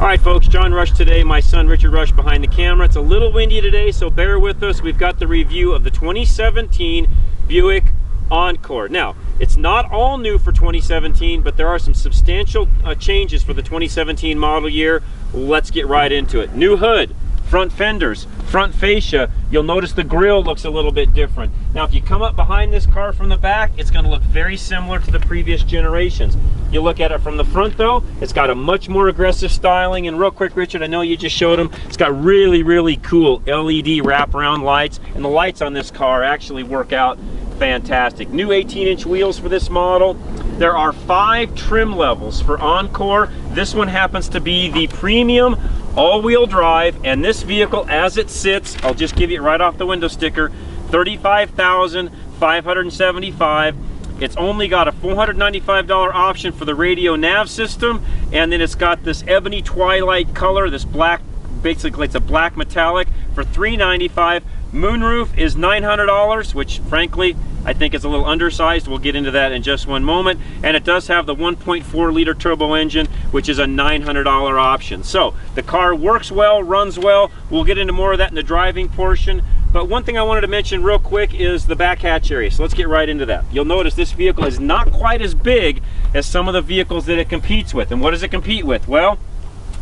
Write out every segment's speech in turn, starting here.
All right, folks, John Rush today, my son Richard Rush behind the camera. It's a little windy today, so bear with us. We've got the review of the 2017 Buick Encore. Now, it's not all new for 2017, but there are some substantial changes for the 2017 model year. Let's get right into it. New hood, front fenders, front fascia. You'll notice the grille looks a little bit different. Now, if you come up behind this car from the back, it's going to look very similar to the previous generations. You look at it from the front though, it's got a much more aggressive styling. And real quick, Richard, I know you just showed them, it's got really cool LED wraparound lights, and the lights on this car actually work out fantastic. New 18-inch wheels for this model. There are 5 trim levels for Encore. This one happens to be the premium all-wheel drive, and this vehicle as it sits, I'll just give you it right off the window sticker, $35,575. It's only got a $495 option for the radio nav system, and then it's got this ebony twilight color, this black, basically it's a black metallic, for $395. Moonroof is $900, which frankly I think is a little undersized. We'll get into that in just one moment. And it does have the 1.4 liter turbo engine, which is a $900 option. So the car works well, runs well. We'll get into more of that in the driving portion. But one thing I wanted to mention real quick is the back hatch area. So let's get right into that. You'll notice this vehicle is not quite as big as some of the vehicles that it competes with. And what does it compete with? Well,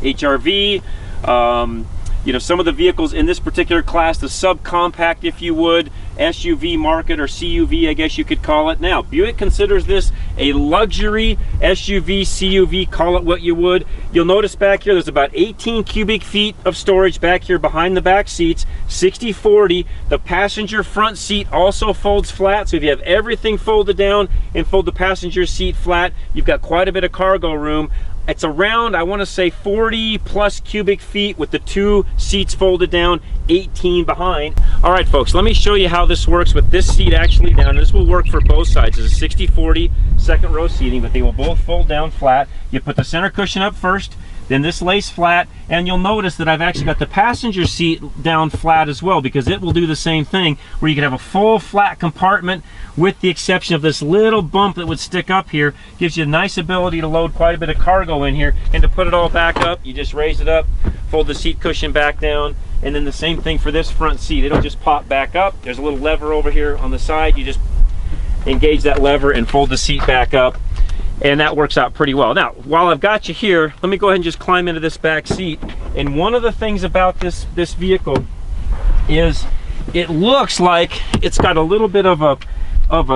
HRV, you know, some of the vehicles in this particular class, the subcompact, if you would, SUV market, or CUV, I guess you could call it. Now, Buick considers this a luxury SUV, CUV, call it what you would. You'll notice back here, there's about 18 cubic feet of storage back here behind the back seats, 60/40. The passenger front seat also folds flat, so if you have everything folded down and fold the passenger seat flat, you've got quite a bit of cargo room. It's around, I want to say, 40 plus cubic feet with the 2 seats folded down, 18 behind. All right, folks, let me show you how this works with this seat actually down. This will work for both sides. It's a 60/40 second row seating, but they will both fold down flat. You put the center cushion up first, then this lays flat, and you'll notice that I've actually got the passenger seat down flat as well, because it will do the same thing, where you can have a full flat compartment with the exception of this little bump that would stick up here. Gives you a nice ability to load quite a bit of cargo in here, and to put it all back up, you just raise it up, fold the seat cushion back down, and then the same thing for this front seat. It'll just pop back up. There's a little lever over here on the side. You just engage that lever and fold the seat back up, and that works out pretty well. Now, while I've got you here, let me go ahead and just climb into this back seat. And one of the things about this vehicle is it looks like it's got a little bit of a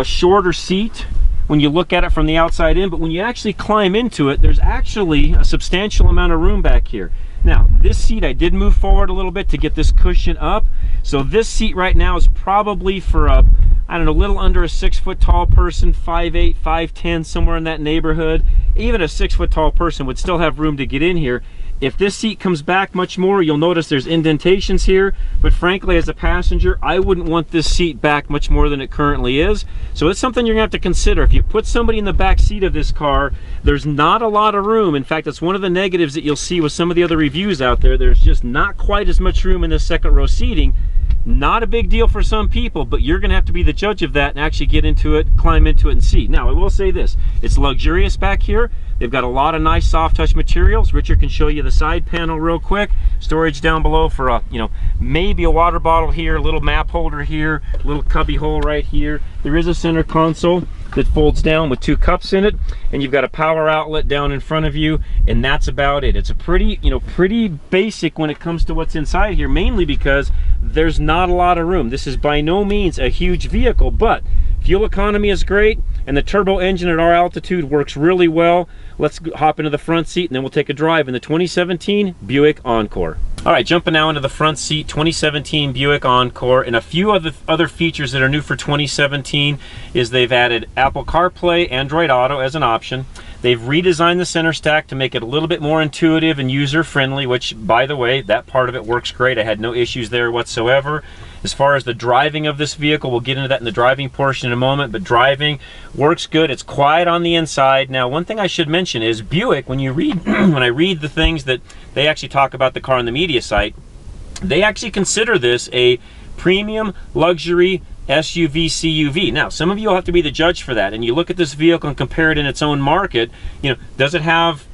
shorter seat when you look at it from the outside in, but when you actually climb into it, there's actually a substantial amount of room back here. Now, this seat, I did move forward a little bit to get this cushion up. So this seat right now is probably for a, I don't know, a little under a 6 foot tall person, 5'8", 5'10", somewhere in that neighborhood. Even a 6 foot tall person would still have room to get in here. If this seat comes back much more, you'll notice there's indentations here, but frankly, as a passenger, I wouldn't want this seat back much more than it currently is. So it's something you're gonna have to consider. If you put somebody in the back seat of this car, there's not a lot of room. In fact, it's one of the negatives that you'll see with some of the other reviews out there. There's just not quite as much room in this second row seating. Not a big deal for some people, but you're gonna have to be the judge of that and actually get into it, climb into it, and see. Now, I will say this, it's luxurious back here. They've got a lot of nice soft touch materials. Richard can show you the side panel real quick. Storage down below for a, you know, maybe a water bottle here, a little map holder here, a little cubby hole right here. There is a center console that folds down with 2 cups in it, and you've got a power outlet down in front of you, and that's about it. It's a pretty, you know, pretty basic when it comes to what's inside here, mainly because there's not a lot of room. This is by no means a huge vehicle, but fuel economy is great, and the turbo engine at our altitude works really well. Let's hop into the front seat, and then we'll take a drive in the 2017 Buick Encore. All right, jumping now into the front seat, 2017 Buick Encore, and a few other features that are new for 2017 is they've added Apple CarPlay, Android Auto as an option. They've redesigned the center stack to make it a little bit more intuitive and user-friendly, which, by the way, that part of it works great. I had no issues there whatsoever. As far as the driving of this vehicle, we'll get into that in the driving portion in a moment, but driving works good. It's quiet on the inside. Now, one thing I should mention is Buick, when you read, when I read the things that they actually talk about the car on the media site, they actually consider this a premium luxury SUV, CUV. Now, some of you will have to be the judge for that, and you look at this vehicle and compare it in its own market. You know, does it have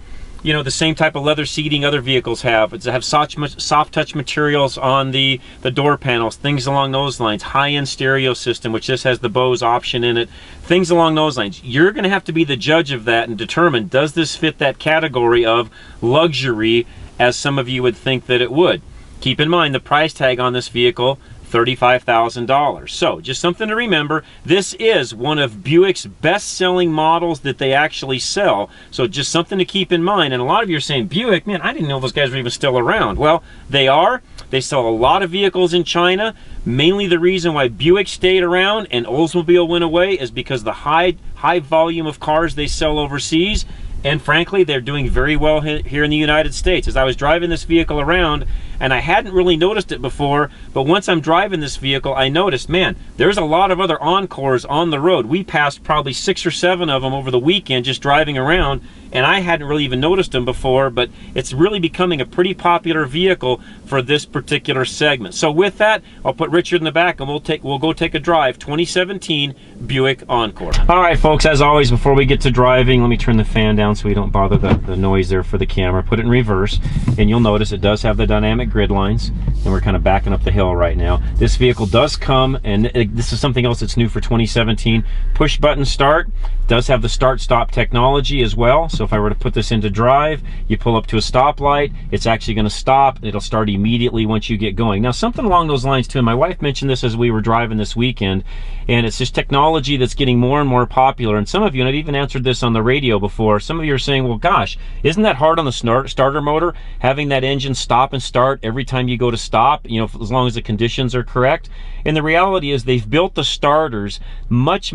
you know, the same type of leather seating other vehicles have. It's have soft touch materials on the door panels, things along those lines. High-end stereo system, which this has the Bose option in it. Things along those lines. You're going to have to be the judge of that and determine, does this fit that category of luxury as some of you would think that it would. Keep in mind the price tag on this vehicle, $35,000. So just something to remember, this is one of Buick's best-selling models that they actually sell. So just something to keep in mind. And a lot of you are saying, Buick, man, I didn't know those guys were even still around. Well, they are. They sell a lot of vehicles in China. Mainly the reason why Buick stayed around and Oldsmobile went away is because the high volume of cars they sell overseas. And frankly, they're doing very well here in the United States. As I was driving this vehicle around, and I hadn't really noticed it before, but once I'm driving this vehicle, I noticed, man, there's a lot of other Encores on the road. We passed probably 6 or 7 of them over the weekend just driving around, and I hadn't really even noticed them before, but it's really becoming a pretty popular vehicle for this particular segment. So with that, I'll put Richard in the back and we'll go take a drive. 2017 Buick Encore. All right, folks, as always, before we get to driving, let me turn the fan down so we don't bother the noise there for the camera. Put it in reverse, and you'll notice it does have the dynamic grid lines, and we're kind of backing up the hill right now. This vehicle does come, and this is something else that's new for 2017, push button start. Does have the start-stop technology as well. So if I were to put this into drive, you pull up to a stoplight, it's actually going to stop, and it'll start immediately once you get going. Now, something along those lines too, and my wife mentioned this as we were driving this weekend, and it's this technology that's getting more and more popular. And some of you, and I've even answered this on the radio before, some of you are saying, well, gosh, isn't that hard on the starter motor, having that engine stop and start every time you go to stop, you know, as long as the conditions are correct? And the reality is they've built the starters much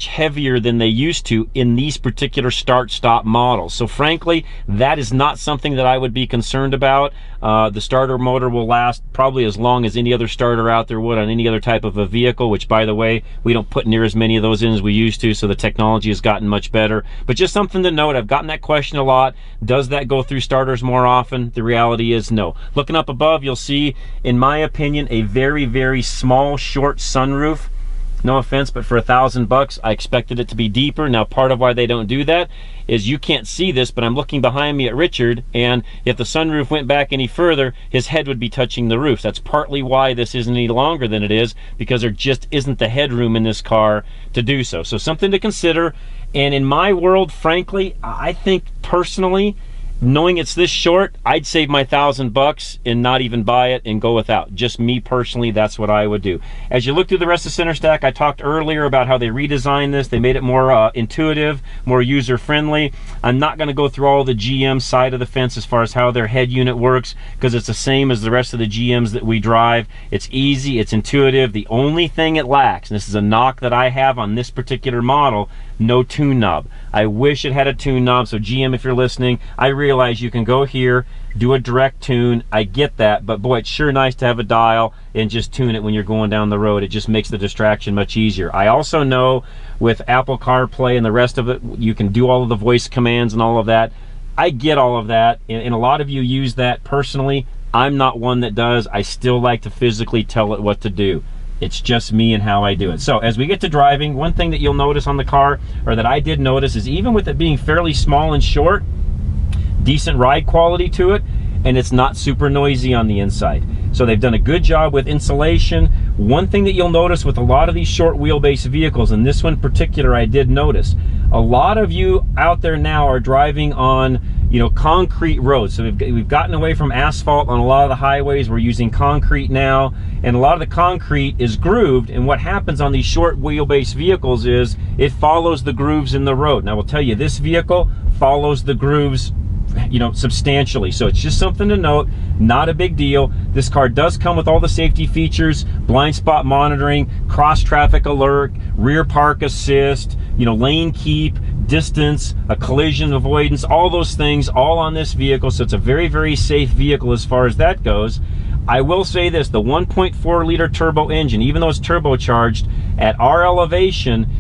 heavier than they used to in these particular start-stop models. So frankly, that is not something that I would be concerned about. The starter motor will last probably as long as any other starter out there would on any other type of a vehicle, which, by the way, we don't put near as many of those in as we used to, so the technology has gotten much better. But just something to note, I've gotten that question a lot. Does that go through starters more often? The reality is no. Looking up above, you'll see, in my opinion, a very small, short sunroof. No offense, but for $1,000, I expected it to be deeper. Now, part of why they don't do that is you can't see this, but I'm looking behind me at Richard, and if the sunroof went back any further, his head would be touching the roof. That's partly why this isn't any longer than it is, because there just isn't the headroom in this car to do so. So something to consider. And in my world, frankly, I think personally, knowing it's this short, I'd save my $1,000 and not even buy it and go without. Just me personally, that's what I would do. As you look through the rest of Center Stack, I talked earlier about how they redesigned this. They made it more intuitive, more user-friendly. I'm not going to go through all the GM side of the fence as far as how their head unit works, because it's the same as the rest of the GMs that we drive. It's easy, it's intuitive. The only thing it lacks, and this is a knock that I have on this particular model, no tune knob. I wish it had a tune knob. So GM, if you're listening, I realize you can go here, do a direct tune. I get that, but boy, it's sure nice to have a dial and just tune it when you're going down the road. It just makes the distraction much easier. I also know with Apple CarPlay and the rest of it, you can do all of the voice commands and all of that. I get all of that, and a lot of you use that. Personally, I'm not one that does. I still like to physically tell it what to do. It's just me and how I do it. So as we get to driving, one thing that you'll notice on the car, or that I did notice, is even with it being fairly small and short, decent ride quality to it, and it's not super noisy on the inside. So they've done a good job with insulation. One thing that you'll notice with a lot of these short wheelbase vehicles, and this one in particular I did notice, a lot of you out there now are driving on, you know, concrete roads. So we've gotten away from asphalt on a lot of the highways. We're using concrete now, and a lot of the concrete is grooved, and what happens on these short wheelbase vehicles is it follows the grooves in the road. And I will tell you, this vehicle follows the grooves, you know, substantially. So it's just something to note, not a big deal. This car does come with all the safety features: blind spot monitoring, cross traffic alert, rear park assist, you know, lane keep, distance, a collision avoidance, all those things all on this vehicle. So it's a very safe vehicle as far as that goes. I will say this, the 1.4 liter turbo engine, even though it's turbocharged, at our elevation,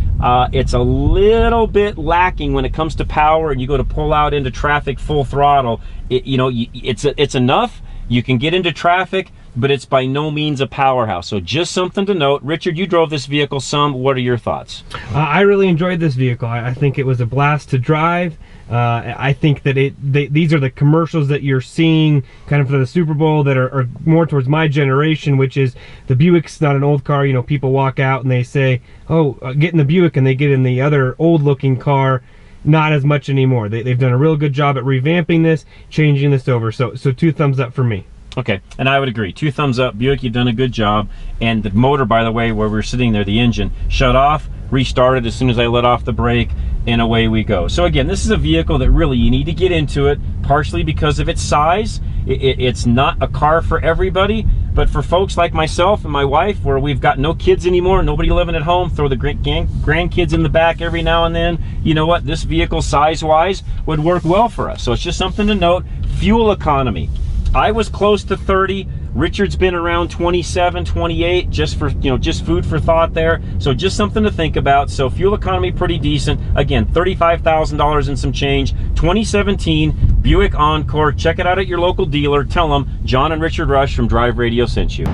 it's a little bit lacking when it comes to power, and you go to pull out into traffic full throttle. You know, it's enough. You can get into traffic, but it's by no means a powerhouse. So just something to note. Richard, you drove this vehicle some. What are your thoughts? I really enjoyed this vehicle. I think it was a blast to drive. I think that these are the commercials that you're seeing kind of for the Super Bowl that are more towards my generation, which is the Buick's not an old car. You know, people walk out and they say, oh, get in the Buick, and they get in the other old looking car. Not as much anymore. They've done a real good job at revamping this, changing this over. So 2 thumbs up for me. Okay, and I would agree. 2 thumbs up. Buick, you've done a good job. And the motor, by the way, where we were sitting there, the engine shut off, restarted as soon as I let off the brake, and away we go. So again, this is a vehicle that really you need to get into it, partially because of its size. It's not a car for everybody, but for folks like myself and my wife, where we've got no kids anymore, nobody living at home, throw the grandkids in the back every now and then, you know what, this vehicle size-wise would work well for us. So it's just something to note. Fuel economy. I was close to 30. Richard's been around 27, 28, just for, you know, just food for thought there. So just something to think about. So fuel economy pretty decent. Again, $35,000 and some change. 2017 Buick Encore. Check it out at your local dealer. Tell them John and Richard Rush from Drive Radio sent you.